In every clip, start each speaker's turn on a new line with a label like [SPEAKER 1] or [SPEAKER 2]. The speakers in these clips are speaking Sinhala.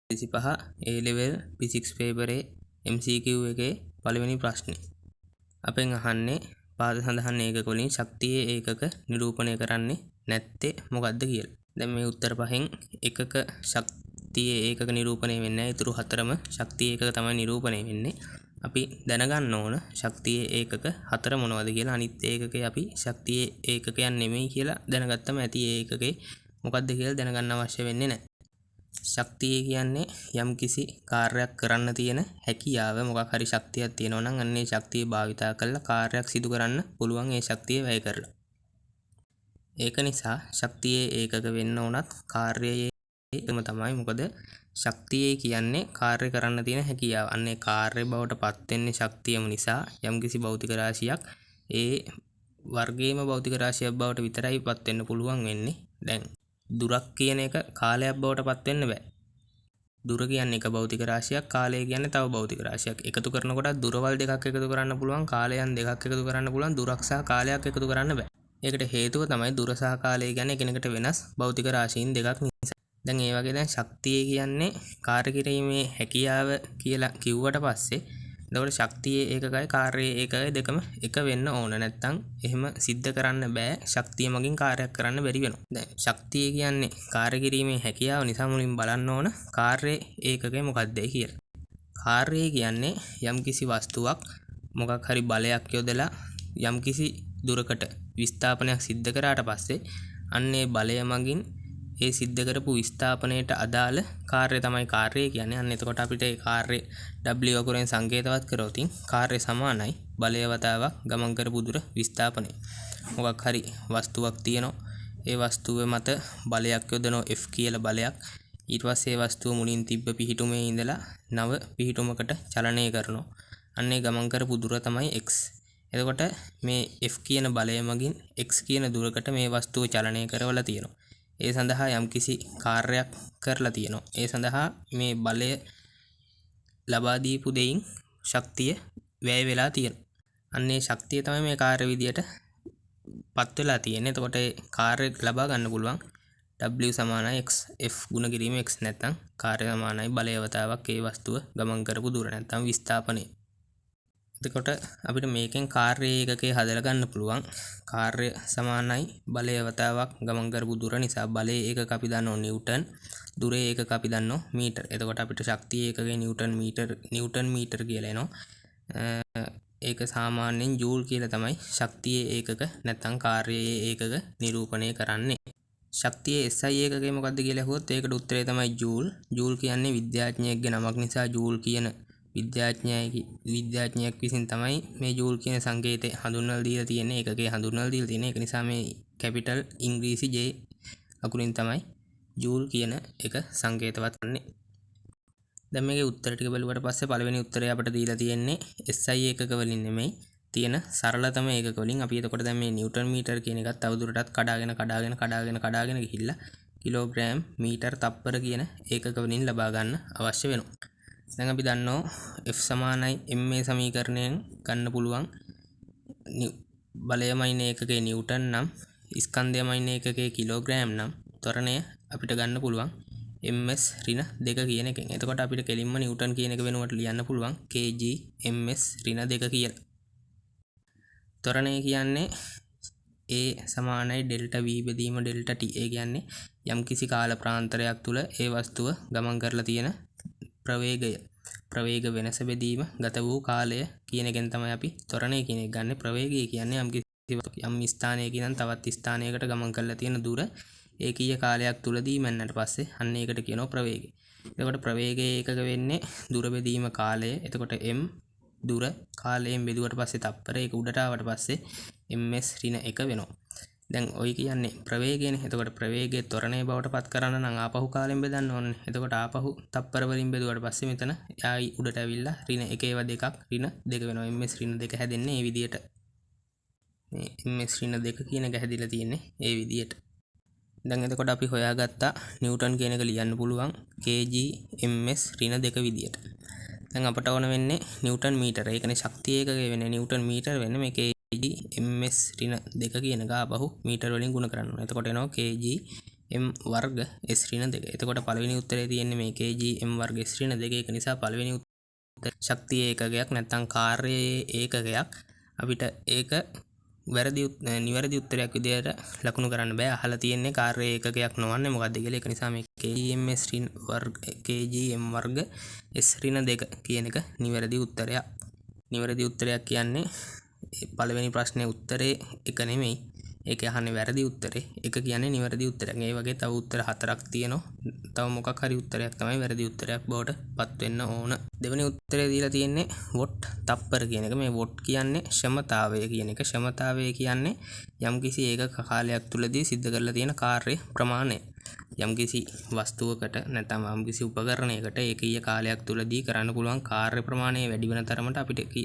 [SPEAKER 1] 25 A level physics paper MCQ එකේ පළවෙනි ප්‍රශ්නේ. අපෙන් අහන්නේ පාද සඳහන් ඒකක වලින් ශක්තියේ ඒකක නිරූපණය කරන්නේ නැත්තේ මොකක්ද කියලා. දැන් මේ උත්තර පහෙන් එකක ශක්තියේ ඒකක නිරූපණය වෙන්නේ නැහැ. ඊටු හතරම ශක්තියේ ඒකක තමයි නිරූපණය වෙන්නේ. අපි දැනගන්න ඕන ශක්තියේ ඒකක හතර මොනවද කියලා. අනිත් ඒකකේ අපි ශක්තියේ ඒකකයන් නෙමෙයි කියලා දැනගත්තම ඇති. ඒ ඒකකේ මොකක්ද කියලා දැනගන්න අවශ්‍ය වෙන්නේ නැහැ. ශක්තිය කියන්නේ යම්කිසි කාර්යයක් කරන්න තියෙන හැකියාව. මොකක් හරි ශක්තියක් තියෙනවා නම් අන්නේ ශක්තිය භාවිතා කරලා කාර්යයක් සිදු කරන්න පුළුවන් ඒ ශක්තිය වැය කරලා. ඒක නිසා ශක්තියේ ඒකක වෙන්න උනත් කාර්යයේ එකම තමයි. මොකද ශක්තිය කියන්නේ කාර්ය කරන්න තියෙන හැකියාව. අන්නේ කාර්ය බවට පත් වෙන්නේ ශක්තියම නිසා. යම්කිසි භෞතික රාශියක් ඒ වර්ගයේම භෞතික රාශියක් බවට විතරයි පත් වෙන්න පුළුවන් වෙන්නේ. දැන් දුරක් කියන එක කාලයක් බවට පත් වෙන්න බෑ. දුර කියන්නේ එක භෞතික රාශියක්, කාලය කියන්නේ තව භෞතික රාශියක්. එකතු කරනකොට දුරවල් දෙකක් එකතු කරන්න පුළුවන්, කාලයන් දෙකක් එකතු කරන්න පුළුවන්. දුරක් සහ කාලයක් එකතු කරන්න බෑ. ඒකට හේතුව තමයි දුර සහ කාලය කියන්නේ එකිනෙකට වෙනස් භෞතික රාශීන් දෙකක් නිසා. දැන් ඒ වගේ දැන් ශක්තිය කියන්නේ කාර්ය කිරීමේ හැකියාව කියලා කිව්වට පස්සේ එතකොට ශක්තියේ ඒකකයි කාර්යයේ ඒකකයි දෙකම එක වෙන්න ඕන. නැත්නම් එහෙම සිද්ධ කරන්න බෑ. ශක්තිය මගින් කාර්යයක් කරන්න බැරි වෙනවා. දැන් ශක්තිය කියන්නේ කාර්ය කිරීමේ හැකියාව නිසා මුලින් බලන්න ඕන කාර්යයේ ඒකකය මොකක්ද කියලා. කාර්යය කියන්නේ යම්කිසි වස්තුවක් මොකක් හරි බලයක් යොදලා යම්කිසි දුරකට විස්ථාපනයක් සිද්ධ කරාට පස්සේ අන්නේ බලය මගින් ඒ සිද්ධ කරපු විස්ථාපනයට අදාළ කාර්යය තමයි කාර්යය කියන්නේ. අන්න එතකොට අපිට ඒ කාර්යය W අකුරෙන් සංකේතවත් කරොත් කාර්යය සමානයි බලය වතාවක් ගමන් කරපු දුර විස්ථාපනය. මොකක් හරි වස්තුවක් තියෙනවා. ඒ වස්තුව මත බලයක් යොදනවා F කියලා බලයක්. ඊට පස්සේ ඒ වස්තුව මුලින් තිබ්බ පිහිටුමේ ඉඳලා නව පිහිටුමකට චලනය කරනවා. අන්නේ ගමන් කරපු දුර තමයි x. එතකොට මේ F කියන බලය මගින් x කියන දුරකට මේ වස්තුව චලනය කරවලා තියෙනවා. ඒ සඳහා යම්කිසි කාර්යයක් කරලා තියෙනවා. ඒ සඳහා මේ බලය ලබා දීපු දෙයින් ශක්තිය වැය වෙලා තියෙනවා. අන්නේ ශක්තිය තමයි මේ කාර්ය විදියට පත් වෙලා තියෙන්නේ. එතකොට ඒ කාර්ය ලබා ගන්න පුළුවන් W සමානයි x. F ගුණ කිරීම x නැත්නම් කාර්ය සමානයි බලය වතාවක් ඒ වස්තුව ගමන් කරපු දුර නැත්නම් විස්ථාපනය. එතකොට අපිට මේකෙන් කාර්ය ඒකකේ හදලා ගන්න පුළුවන්. කාර්ය සමානයි බලය වතාවක් ගමන් කරපු දුර නිසා බලයේ ඒකක අපි දන්නවා නිව්ටන්, දුරේ ඒකක අපි දන්නවා මීටර. එතකොට අපිට ශක්තිය ඒකකේ නිව්ටන් මීටර කියලා එනවා. ඒක සාමාන්‍යයෙන් ජූල් කියලා තමයි ශක්තියේ ඒකක නැත්නම් කාර්යයේ ඒකක නිරූපණය කරන්නේ. ශක්තියේ SI ඒකකේ මොකක්ද කියලා අහුවොත් ඒකට උත්තරේ තමයි ජූල්. ජූල් කියන්නේ විද්‍යාඥයෙක්ගේ නමක් නිසා ජූල් කියන විද්‍යාඥයෙක් විසින් තමයි මේ ජූල් කියන සංකේතය හඳුන්වලා දීලා තියෙන්නේ. ඒකකේ හඳුන්වලා දීලා තියෙන්නේ. ඒක නිසා මේ කැපිටල් ඉංග්‍රීසි J අකුරින් තමයි ජූල් කියන එක සංකේතවත් කරන්නේ. දැන් මේකේ උත්තර ටික බලුවට පස්සේ පළවෙනි උත්තරය අපිට දීලා තියෙන්නේ SI ඒකක වලින් නෙමෙයි තියෙන සරලතම ඒකක වලින්. අපි එතකොට දැන් මේ නිව්ටන් මීටර කියන එකත් තවදුරටත් කඩාගෙන ගිහිල්ලා කිලෝග්‍රෑම් මීටර තප්පර කියන ඒකක වලින් ලබා ගන්න අවශ්‍ය වෙනවා. දැන් අපි දන්නවා F සමානයි ma සමීකරණයෙන් ගන්න පුළුවන් බලයමයින ඒකකේ නිව්ටන් නම් ස්කන්ධයමයින ඒකකේ කිලෝග්‍රෑම් නම් ත්වරණය අපිට ගන්න පුළුවන් ms ඍණ 2 කියන එකෙන්. එතකොට අපිට කෙලින්ම නිව්ටන් කියන එක වෙනුවට ලියන්න පුළුවන් kg ms ඍණ 2 කියලා. ත්වරණය කියන්නේ a සමානයි ඩෙල්ටා v බෙදීම ඩෙල්ටා t. ඒ කියන්නේ යම්කිසි කාල ප්‍රාන්තරයක් තුල ඒ වස්තුව ගමන් කරලා තියෙන ප්‍රවේග වෙනස බෙදීම ගත වූ කාලය කියන එකෙන් තමයි අපි ත්වරණය කියන එක ගන්න. ප්‍රවේගය කියන්නේ යම් ස්ථානයක ඉඳන් තවත් ස්ථානයකට ගමන් කරලා තියෙන දුර ඒකීය කාලයක් තුලදී මැන්නට පස්සේ අන්න ඒකට කියනවා ප්‍රවේගය. එතකොට ප්‍රවේගයේ ඒකක වෙන්නේ දුර බෙදීම කාලය. එතකොට m දුර කාලයෙන් බෙදුවට පස්සේ තප්පර ඒක උඩට ආවට පස්සේ ms ඍණ 1 වෙනවා. දැන් ඔය කියන්නේ ප්‍රවේගයනේ. එතකොට ප්‍රවේගයේ ත්වරණය බවට පත් කරන්න නම් ආපහු කාලෙන් බෙදන්න ඕනේ. එතකොට ආපහු තප්පර වලින් බෙදුවට පස්සේ මෙතන ආයි උඩට ඇවිල්ලා ඍණ 1 ඒවා දෙකක් ඍණ 2 වෙනවා. ms ඍණ 2 හැදෙන්නේ මේ විදියට. මේ ms ඍණ 2 කියන එක හැදිලා තියෙන්නේ මේ විදියට. දැන් එතකොට අපි හොයාගත්තා නිව්ටන් කියන එක ලියන්න පුළුවන් kg ms ඍණ 2 විදියට. දැන් අපට ඕන වෙන්නේ නිව්ටන් මීටර. ඒ කියන්නේ ශක්තිය ඒකකයේ වෙන්නේ නිව්ටන් මීටර වෙන්නේ මේ kg ms ඍණ 2 කියන එක ආපහු මීටර වලින් ගුණ කරන්න ඕනේ. එතකොට එනවා kg m වර්ග s ඍණ 2. එතකොට පළවෙනි උත්තරේ තියෙන්නේ මේ kg m වර්ග s ඍණ 2. ඒක නිසා පළවෙනි උත්තරේ ශක්තිය ඒකකයක් නැත්නම් කාර්යයේ ඒකකයක්. අපිට ඒක නිවැරදි උත්තරයක් විදියට ලකුණු කරන්න බෑ. අහලා තියෙන්නේ කාර්යයේ ඒකකයක් නොවන්නේ මොකද්ද කියලා. ඒක නිසා මේ kgm වර්ග s ඍණ 2 කියන එක නිවැරදි උත්තරයක්. නිවැරදි උත්තරයක් කියන්නේ පළවෙනි ප්‍රශ්නේ උත්තරේ එක නෙමෙයි. ඒක අහන්නේ වැරදි උත්තරේ. එක කියන්නේ නිවැරදි උත්තරයක්. ඒ වගේ තව උත්තර 4ක් තියෙනවා. තව මොකක් හරි උත්තරයක් තමයි වැරදි උත්තරයක් බවට පත් වෙන්න ඕන. දෙවෙනි උත්තරේ දීලා තියෙන්නේ වොට් තප්පර කියන එක. මේ වොට් කියන්නේ ක්ෂමතාවය කියන එක. ක්ෂමතාවය කියන්නේ යම්කිසි ඒකක කාලයක් තුලදී සිද්ධ කරලා තියෙන කාර්ය ප්‍රමාණය. යම්කිසි වස්තුවකට නැත්නම් යම්කිසි උපකරණයකට ඒකීය කාලයක් තුලදී කරන්න පුළුවන් කාර්ය ප්‍රමාණය වැඩි වෙන තරමට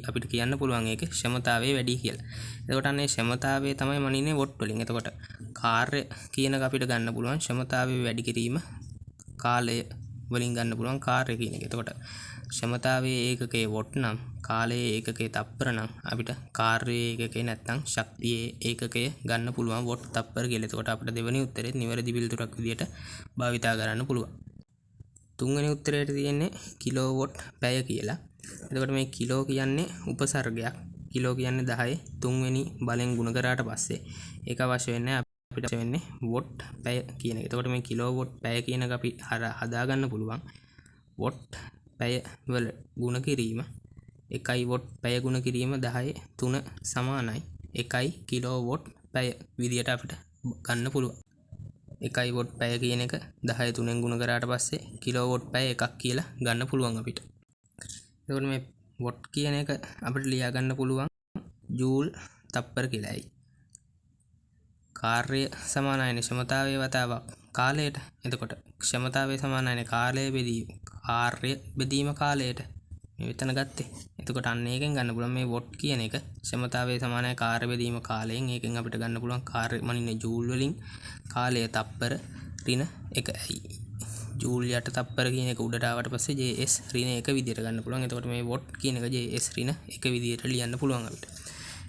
[SPEAKER 1] අපිට කියන්න පුළුවන් ඒකේ ක්ෂමතාවය වැඩි කියලා. එතකොට අනේ ක්ෂමතාවය තමයි මනින්නේ වොට් වලින්. එතකොට කාර්ය කියන එක අපිට ගන්න පුළුවන් ක්ෂමතාවය වැඩි කිරීම කාලය වලින් ගන්න පුළුවන් කාර්ය කියන එක. එතකොට ක්ෂමතාවයේ ඒකකයේ වොට් නම් කාලයේ ඒකකයේ තප්පර නම් අපිට කාර්යයේ ඒකකේ නැත්නම් ශක්තියේ ඒකකය ගන්න පුළුවන් වොට් තප්පර කියලා. එතකොට අපිට දෙවෙනි උත්තරේ නිවැරදි පිළිතුරක් විදියට භාවිතා කරන්න පුළුවන්. තුන්වෙනි උත්තරයට තියෙන්නේ කිලෝවොට් පැය කියලා. එතකොට මේ කිලෝ කියන්නේ උපසර්ගයක්. කිලෝ කියන්නේ 10 තුන්වෙනි බලෙන් ගුණ කරාට පස්සේ ඒක අවශ්‍ය වෙන්නේ අපිට වෙන්නේ වොට් පැය කියන එක. එතකොට මේ කිලෝවොට් පැය කියන එක අපි හදා ගන්න පුළුවන්. වොට් පැය වල ගුණ කිරීම 1 වොට් පැය ගුණ කිරීම 10 3 සමානයි 1 කිලෝවොට් පැය විදියට අපිට ගන්න පුළුවන්. 1 වොට් පැය කියන එක 10 3ෙන් ගුණ කරාට පස්සේ කිලෝවොට් පැය එකක් කියලා ගන්න පුළුවන් අපිට. එතකොට මේ වොට් කියන එක අපිට ලියා ගන්න පුළුවන් ජූල් තප්පර කියලායි. කාර්ය සමානයිනේ ක්ෂමතාවයේ වතාවක් කාලයට. එතකොට ක්ෂමතාවයේ සමානයිනේ කාර්ය බෙදීම කාලයට. මේ විතන ගත්තේ. එතකොට අන්න ඒකෙන් ගන්න පුළුවන් මේ වොට් කියන එක ක්ෂමතාවයේ සමානයි කාර්ය බෙදීම කාලයෙන්. ඒකෙන් අපිට ගන්න පුළුවන් කාර්ය මනින්නේ ජූල් වලින් කාලය තප්පර ඍණ 1යි. ජූල් යට තප්පර කියන එක උඩට ආවට පස්සේ JS ඍණ 1 විදියට ගන්න පුළුවන්. එතකොට මේ වොට් කියන එක JS ඍණ 1 විදියට ලියන්න පුළුවන් අපිට.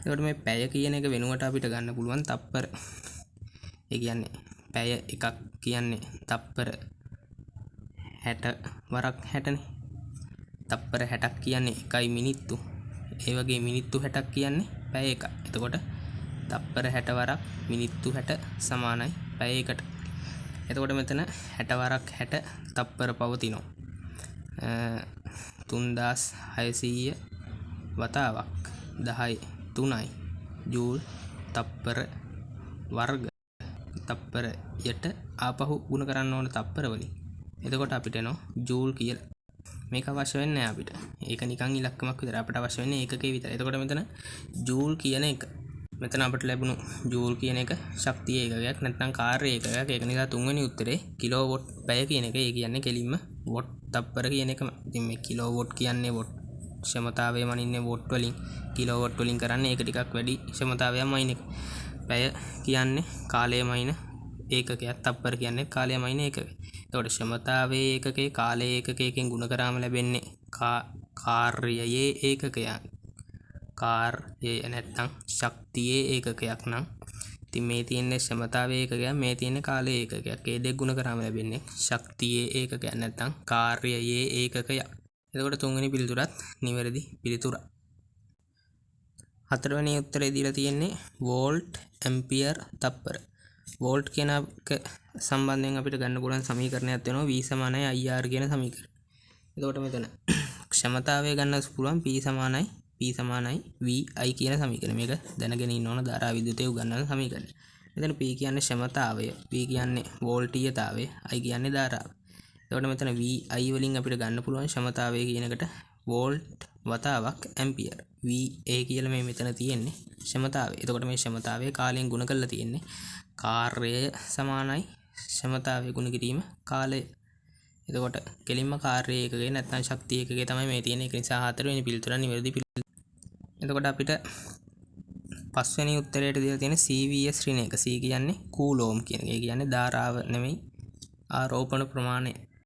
[SPEAKER 1] එතකොට මේ පැය කියන එක වෙනුවට අපිට ගන්න පුළුවන් තප්පර. ඒ කියන්නේ පැය එකක් කියන්නේ තප්පර 60 වරක් 60නේ. තප්පර 60ක් කියන්නේ 1යි මිනිත්තු. ඒ වගේ මිනිත්තු 60ක් කියන්නේ පැය එකක්. එතකොට තප්පර 60 වරක් මිනිත්තු 60 සමානයි පැය එකට. එතකොට මෙතන 60 වරක් 60 තප්පර පවතිනවා. 3600 වතාවක් 10 3යි ජූල් තප්පර වර්ග තප්පර යට ආපහු ගුණ කරන්න ඕන තප්පර වලින්. එතකොට අපිට එනවා ජූල් කියලා. මේක අවශ්‍ය වෙන්නේ නැහැ අපිට. ඒක නිකන් ඉලක්කමක් විතර. අපිට අවශ්‍ය වෙන්නේ ඒකකේ විතරයි. එතකොට මෙතන ජූල් කියන එක මෙතන අපිට ලැබුණු ජූල් කියන එක ශක්තිය ඒකකයක් නැත්නම් කාර්ය ඒකකයක්. ඒක නිසා තුන්වෙනි උත්තරේ කිලෝවොට් පැය කියන එක. ඒ කියන්නේ කෙලින්ම වොට් තප්පර කියන එකම. ඉතින් මේ කිලෝවොට් කියන්නේ වොට් ක්ෂමතාවය මනින්නේ වොට් වලින්. කිලෝවොට් වලින් කරන්නේ ඒක ටිකක් වැඩි ක්ෂමතාවයක් මයින් එක. පැය කියන්නේ කාලය මයින් ඒකකයක්. තප්පර කියන්නේ කාලය මයින් ඒකකය. එතකොට ක්ෂමතාවයේ ඒකකේ කාලයේ ඒකකයකින් ගුණ කරාම ලැබෙන්නේ කාර්යයේ ඒකකයක්. කාර්යය නැත්නම් ශක්තියේ ඒකකයක් නම් ඉතින් මේ තියෙන්නේ ක්ෂමතාවයේ ඒකකයක්, මේ තියෙන්නේ කාලයේ ඒකකයක්. ඒ දෙක ගුණ කරාම ලැබෙන්නේ ශක්තියේ ඒකකයක් නැත්නම් කාර්යයේ ඒකකයක්. එතකොට තුන්වෙනි පිළිතුරත් නිවැරදි පිළිතුරක්. හතරවෙනි උත්තරේ දීලා තියෙන්නේ වෝල්ට් ඇම්පියර් තප්පර. වෝල්ට් කියන එක සම්බන්ධයෙන් අපිට ගන්න පුළුවන් සමීකරණයක් වෙනවා V = IR කියන සමීකරණය. එතකොට මෙතන ක්ෂමතාවය ගන්න පුළුවන් P = VI කියන සමීකරණය. මේක දැනගෙන ඉන්න ඕන ධාරා විද්‍යුතය උගන්වන සමීකරණය. මෙතන P කියන්නේ ක්ෂමතාවය, V කියන්නේ වෝල්ටීයතාවය, I කියන්නේ ධාරාව. එතකොට මෙතන VI වලින් අපිට ගන්න පුළුවන් ක්ෂමතාවය කියන එකට වෝල්ට් වතාවක් ඇම්පියර්. VA කියලා මේ මෙතන තියෙන්නේ ක්ෂමතාවය. එතකොට මේ ක්ෂමතාවය කාලයෙන් ගුණ කරලා තියෙන්නේ. කාර්යය සමානයි ක්ෂමතාවය ගුණ කිරීම කාලය. එතකොට කෙලින්ම කාර්ය ඒකකේ නැත්නම් ශක්තිය ඒකකේ තමයි මේ තියෙන්නේ. ඒක නිසා හතරවෙනි පිළිතුර නිවැරදි පිළිතුර. එතකොට අපිට පස්වෙනි උත්තරයට දීලා තියෙන CVS ඍණ 1. C කියන්නේ කූලෝම් කියන එක. ඒ කියන්නේ ධාරාව නෙමෙයි ආරෝපණ ප්‍රමාණය.